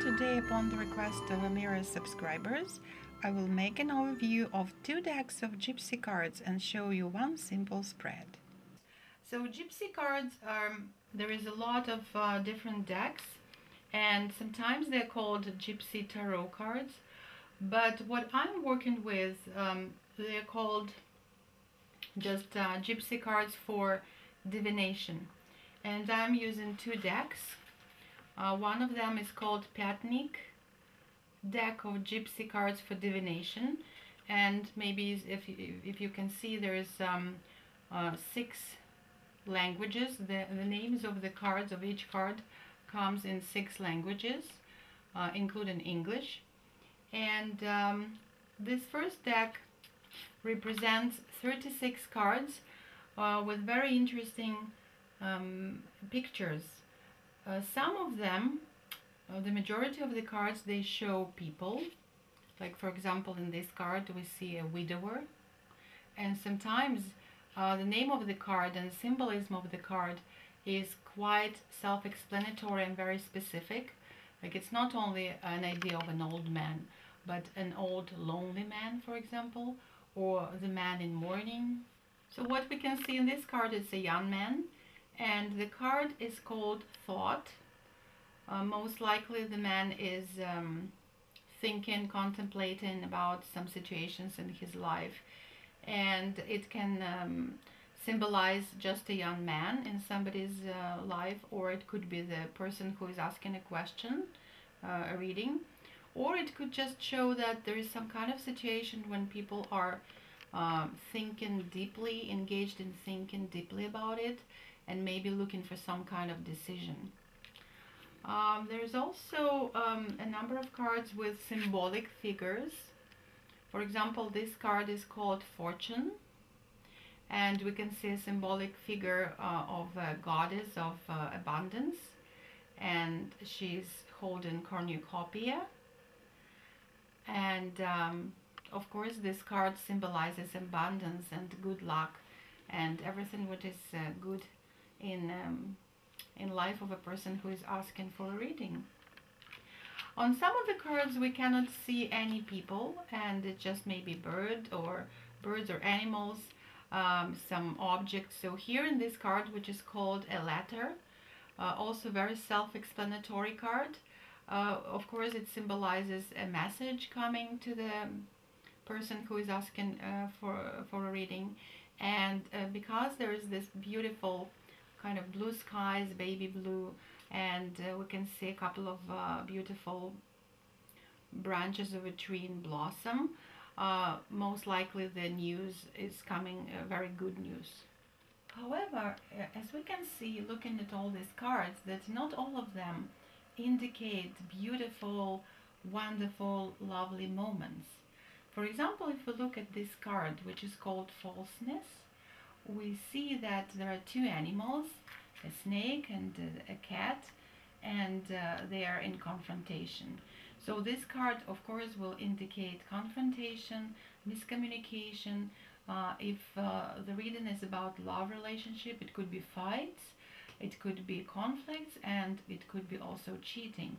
Today, upon the request of Amira's subscribers, I will make an overview of 2 decks of Gypsy cards and show you one simple spread. So Gypsy cards there is a lot of different decks, and sometimes they're called Gypsy Tarot cards, but what I'm working with, they're called just Gypsy cards for divination, and I'm using 2 decks. One of them is called Patnik deck of Gypsy cards for divination, and maybe if you can see, there is 6 languages. The names of the cards of each card comes in 6 languages, including English. And this first deck represents 36 cards with very interesting pictures. Some of them, the majority of the cards, they show people. Like, for example, in this card we see a widower, and sometimes the name of the card and symbolism of the card is quite self-explanatory and very specific. Like, it's not only an idea of an old man, but an old lonely man, for example, or the man in mourning. So what we can see in this card is a young man, and the card is called Thought. Most likely the man is thinking, contemplating about some situations in his life, and it can symbolize just a young man in somebody's life, or it could be the person who is asking a question, a reading, or it could just show that there is some kind of situation when people are thinking deeply, engaged in thinking deeply about it, and maybe looking for some kind of decision. There's also a number of cards with symbolic figures. For example, this card is called Fortune, and we can see a symbolic figure of a goddess of abundance, and she's holding cornucopia. And of course, this card symbolizes abundance and good luck and everything which is good in life of a person who is asking for a reading. On some of the cards we cannot see any people, and it just may be birds or animals, some objects. So here in this card, which is called a letter, also very self-explanatory card. Of course, it symbolizes a message coming to the person who is asking for a reading, and because there is this beautiful kind of blue skies, baby blue, and we can see a couple of beautiful branches of a tree in blossom. Most likely the news is coming, very good news. However, as we can see looking at all these cards, that not all of them indicate beautiful, wonderful, lovely moments. For example, if we look at this card, which is called Falseness, we see that there are 2 animals, a snake and a cat, and they are in confrontation. So this card, of course, will indicate confrontation, miscommunication. If the reading is about love relationship, it could be fights, it could be conflicts, and it could be also cheating.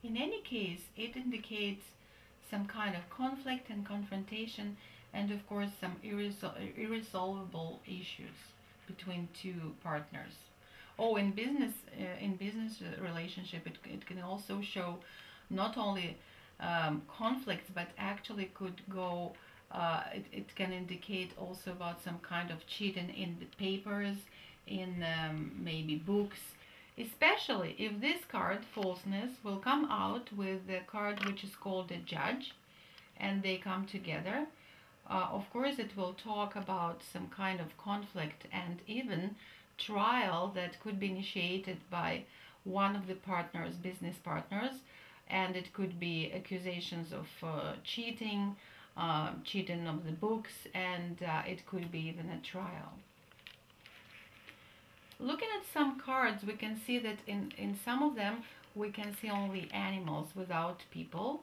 In any case, it indicates some kind of conflict and confrontation, and of course some irresolvable issues between 2 partners. Oh, in business relationship, it can also show not only conflicts, but actually could go, it can indicate also about some kind of cheating in the papers, in maybe books, especially if this card, Falseness, will come out with the card which is called the Judge, and they come together. Of course, it will talk about some kind of conflict and even trial that could be initiated by one of the partners, business partners, and it could be accusations of cheating, cheating of the books, and it could be even a trial. Looking at some cards, we can see that in some of them we can see only animals without people.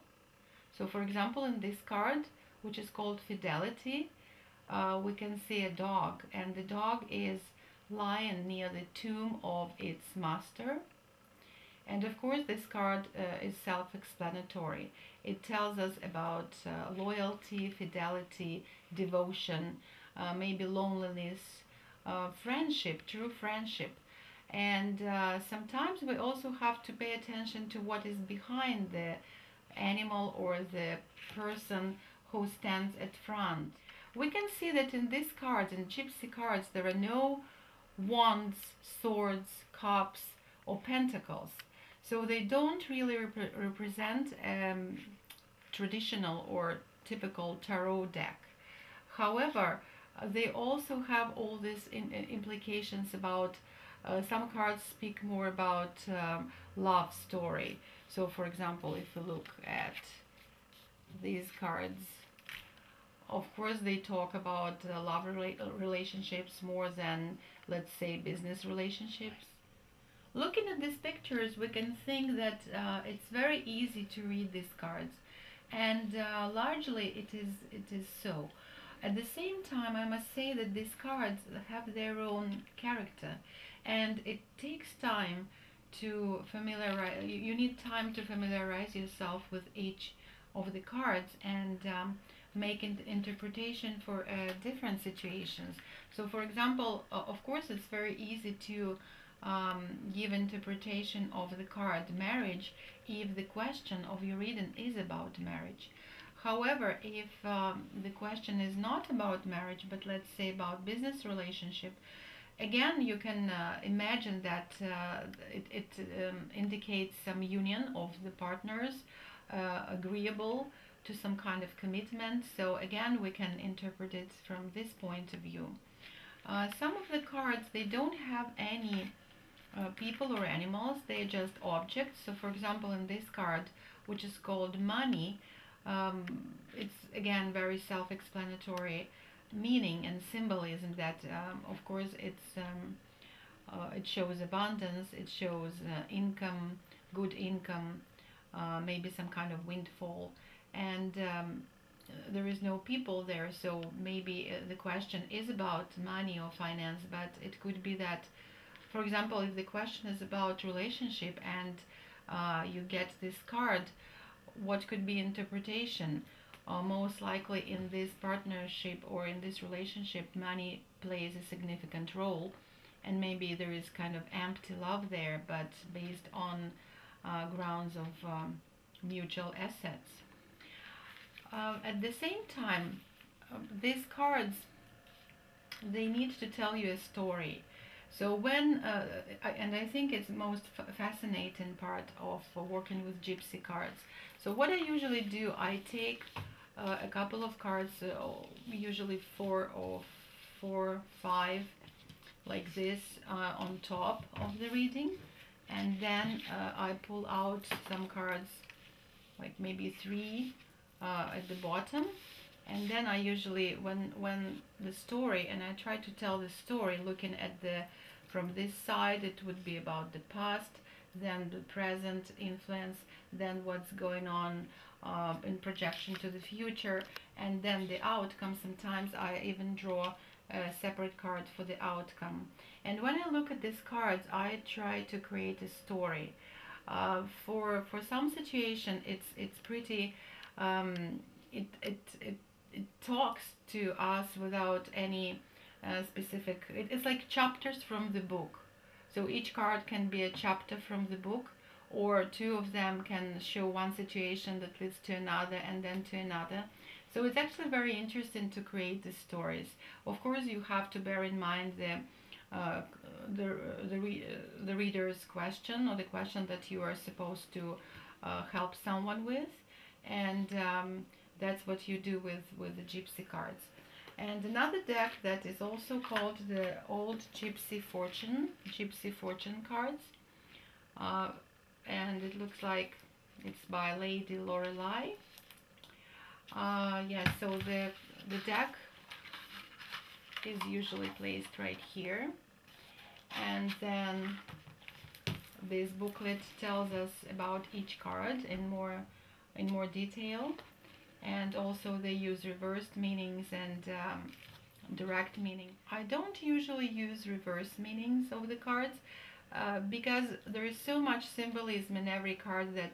So for example, in this card, which is called Fidelity, we can see a dog, and the dog is lying near the tomb of its master, And of course, this card is self-explanatory. It tells us about loyalty, fidelity, devotion, maybe loneliness, friendship, true friendship. And sometimes we also have to pay attention to what is behind the animal or the person who stands at front. We can see that in these cards, in gypsy cards, there are no wands, swords, cups, or pentacles. So they don't really represent traditional or typical tarot deck. However, they also have all these implications about some cards speak more about love story. So for example, if you look at these cards, of course they talk about love relationships more than, let's say, business relationships. Looking at these pictures, we can think that it's very easy to read these cards, and largely it is so. At the same time, I must say that these cards have their own character, and it takes time to familiarize. You need time to familiarize yourself with each of the cards and make an interpretation for different situations. So, for example, of course, it's very easy to give interpretation of the card marriage if the question of your reading is about marriage. However, if the question is not about marriage, but let's say about business relationship, again, you can imagine that it indicates some union of the partners, agreeable to some kind of commitment. So again, we can interpret it from this point of view. Some of the cards, they don't have any people or animals, they're just objects. So for example, in this card, which is called money, it's again very self-explanatory meaning and symbolism that of course it shows abundance, it shows income, good income, maybe some kind of windfall, and there is no people there, so maybe the question is about money or finance, but it could be that, for example, if the question is about relationship and you get this card, what could be interpretation? Most likely in this partnership or in this relationship, money plays a significant role, and maybe there is kind of empty love there, but based on grounds of mutual assets. At the same time, these cards, they need to tell you a story. So when, and I think it's the most fascinating part of working with gypsy cards. So what I usually do, I take a couple of cards, usually four or five, like this, on top of the reading, and then I pull out some cards, like maybe three at the bottom, and then I usually, when the story, and I try to tell the story looking at the, from this side, it would be about the past, then the present influence, then what's going on in projection to the future, and then the outcome. Sometimes I even draw a separate card for the outcome. And when I look at these cards, I try to create a story. For some situation, it's pretty. It talks to us without any specific. It's like chapters from the book. So each card can be a chapter from the book, or two of them can show one situation that leads to another and then to another. So it's actually very interesting to create the stories. Of course, you have to bear in mind the reader's question, or the question that you are supposed to help someone with, and that's what you do with the gypsy cards. And another deck that is also called the Old Gypsy Fortune cards, and it looks like it's by Lady Lorelei. Yeah, so the deck is usually placed right here, and then this booklet tells us about each card in more detail, and also they use reversed meanings and direct meaning. I don't usually use reverse meanings of the cards, because there is so much symbolism in every card that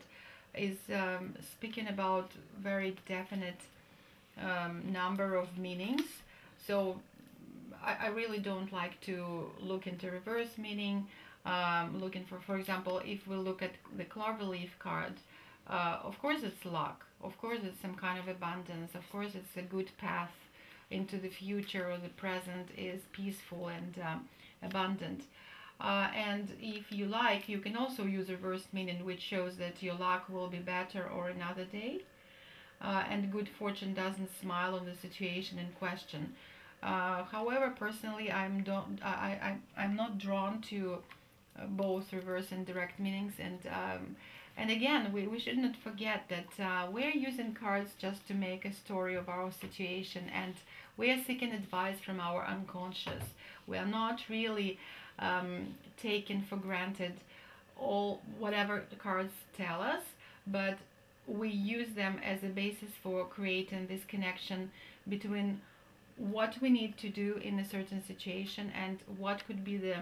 is speaking about very definite number of meanings. So I really don't like to look into reverse meaning. Looking for example, if we look at the cloverleaf card, of course it's luck. Of course it's some kind of abundance. Of course it's a good path into the future, or the present is peaceful and abundant. And if you like, you can also use reverse meaning, which shows that your luck will be better or another day. And good fortune doesn't smile on the situation in question. However, personally, I'm not drawn to both reverse and direct meanings, and again, we should not forget that we're using cards just to make a story of our situation, and we are seeking advice from our unconscious. We are not really taking for granted all whatever the cards tell us, but we use them as a basis for creating this connection between what we need to do in a certain situation and what could be the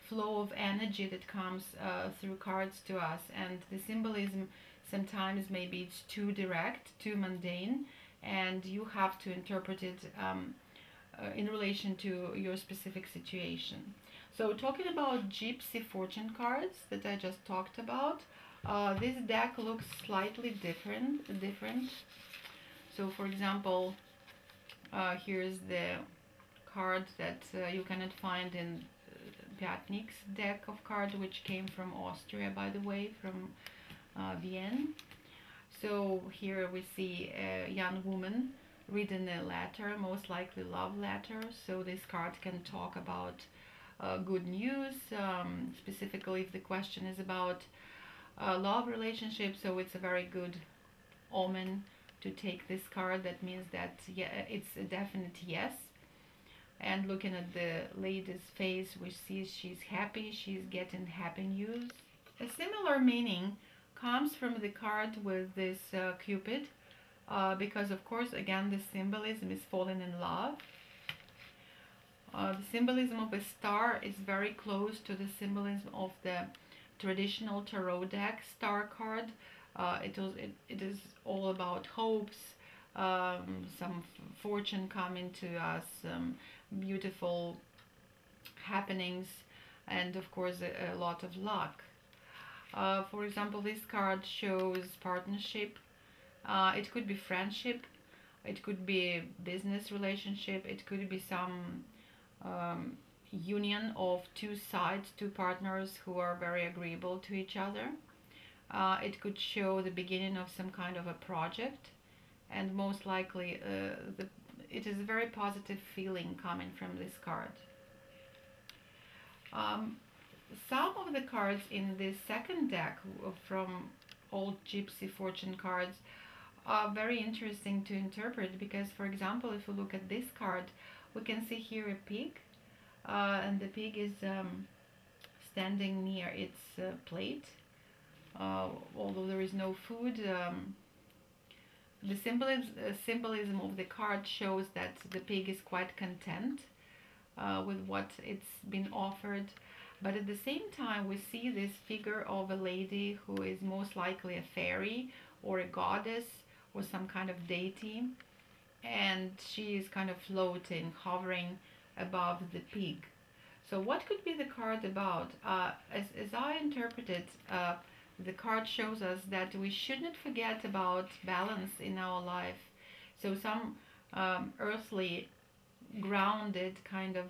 flow of energy that comes through cards to us. And the symbolism sometimes maybe it's too direct, too mundane, and you have to interpret it in relation to your specific situation. So talking about Gypsy fortune cards that I just talked about, this deck looks slightly different. So for example, here's the card that you cannot find in Piatnik's deck of cards, which came from Austria, by the way, from Vienna. So here we see a young woman reading a letter, most likely love letter. So this card can talk about good news, specifically if the question is about love relationship. So it's a very good omen to take this card. That means that yeah, it's a definite yes. And looking at the lady's face, we see she's happy, she's getting happy news. A similar meaning comes from the card with this Cupid, because of course again the symbolism is falling in love. The symbolism of a star is very close to the symbolism of the traditional tarot deck star card. It is all about hopes, some fortune coming to us, beautiful happenings, and of course a lot of luck. For example, this card shows partnership. It could be friendship, it could be business relationship, it could be some union of two sides, two partners who are very agreeable to each other. It could show the beginning of some kind of a project, and most likely it is a very positive feeling coming from this card. Some of the cards in this second deck from old Gypsy fortune cards are very interesting to interpret, because for example, if we look at this card, we can see here a pig, and the pig is standing near its plate, although there is no food. The symbolism of the card shows that the pig is quite content with what it's been offered, but at the same time we see this figure of a lady who is most likely a fairy or a goddess or some kind of deity, and she is kind of floating, hovering above the pig. So what could be the card about? As I interpret it, the card shows us that we shouldn't forget about balance in our life. So some earthly grounded kind of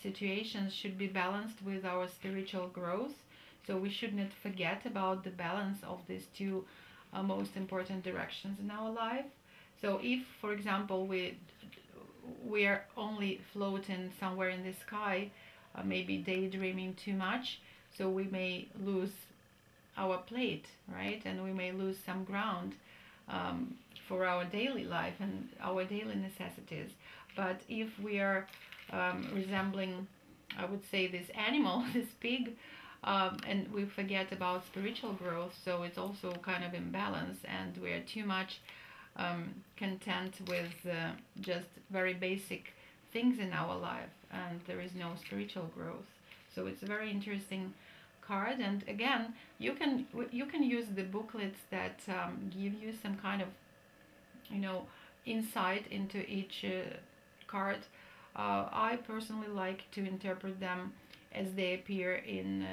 situations should be balanced with our spiritual growth. So we should not forget about the balance of these two most important directions in our life. So if, for example, we are only floating somewhere in the sky, maybe daydreaming too much, so we may lose our plate, right? And we may lose some ground for our daily life and our daily necessities. But if we are resembling, I would say, this animal, this pig, and we forget about spiritual growth, so it's also kind of imbalance, and we are too much content with just very basic things in our life, and there is no spiritual growth. So it's a very interesting card. And again, you can use the booklets that give you some kind of, you know, insight into each card. I personally like to interpret them as they appear in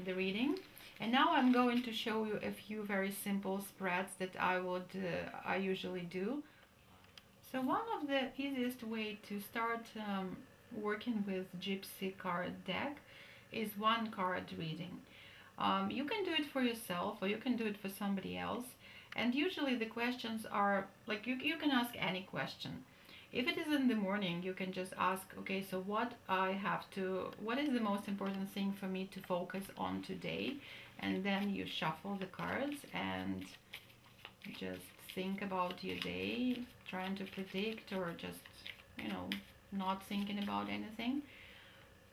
the reading. And now I'm going to show you a few very simple spreads that I usually do. So one of the easiest way to start working with Gypsy card deck is one card reading. You can do it for yourself or you can do it for somebody else. And usually the questions are like you can ask any question. If it is in the morning, you can just ask, okay, so what is the most important thing for me to focus on today? And then you shuffle the cards and just think about your day, trying to predict or just, you know, not thinking about anything.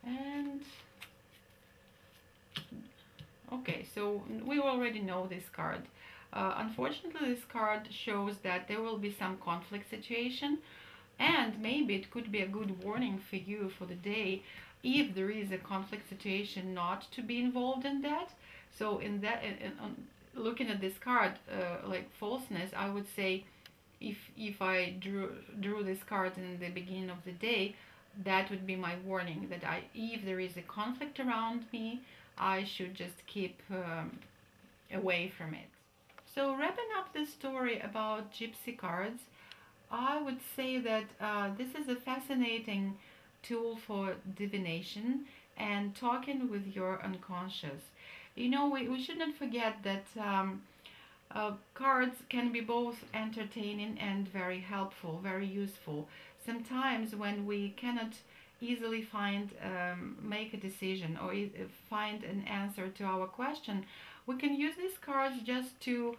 And okay, so we already know this card. Unfortunately, this card shows that there will be some conflict situation, and maybe it could be a good warning for you for the day if there is a conflict situation not to be involved in that. So in that, looking at this card, like falseness, I would say if I drew this card in the beginning of the day, that would be my warning that if there is a conflict around me, I should just keep away from it. So wrapping up the story about Gypsy cards, I would say that this is a fascinating tool for divination and talking with your unconscious. You know, we shouldn't forget that cards can be both entertaining and very helpful, very useful. Sometimes when we cannot easily make a decision or find an answer to our question, we can use these cards just to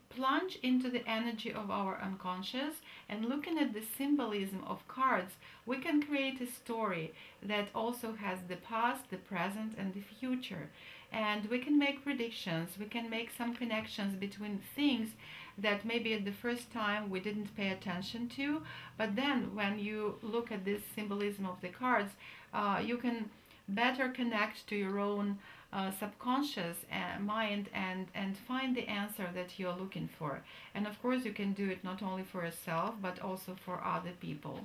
plunge into the energy of our unconscious, and looking at the symbolism of cards, we can create a story that also has the past, the present, and the future. And we can make predictions, we can make some connections between things that maybe at the first time we didn't pay attention to, but then when you look at this symbolism of the cards, you can better connect to your own subconscious mind and find the answer that you're looking for. And of course you can do it not only for yourself but also for other people.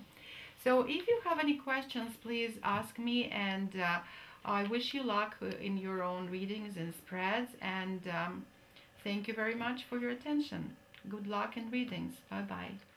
So if you have any questions, please ask me, and I wish you luck in your own readings and spreads, and thank you very much for your attention. Good luck in readings. Bye bye.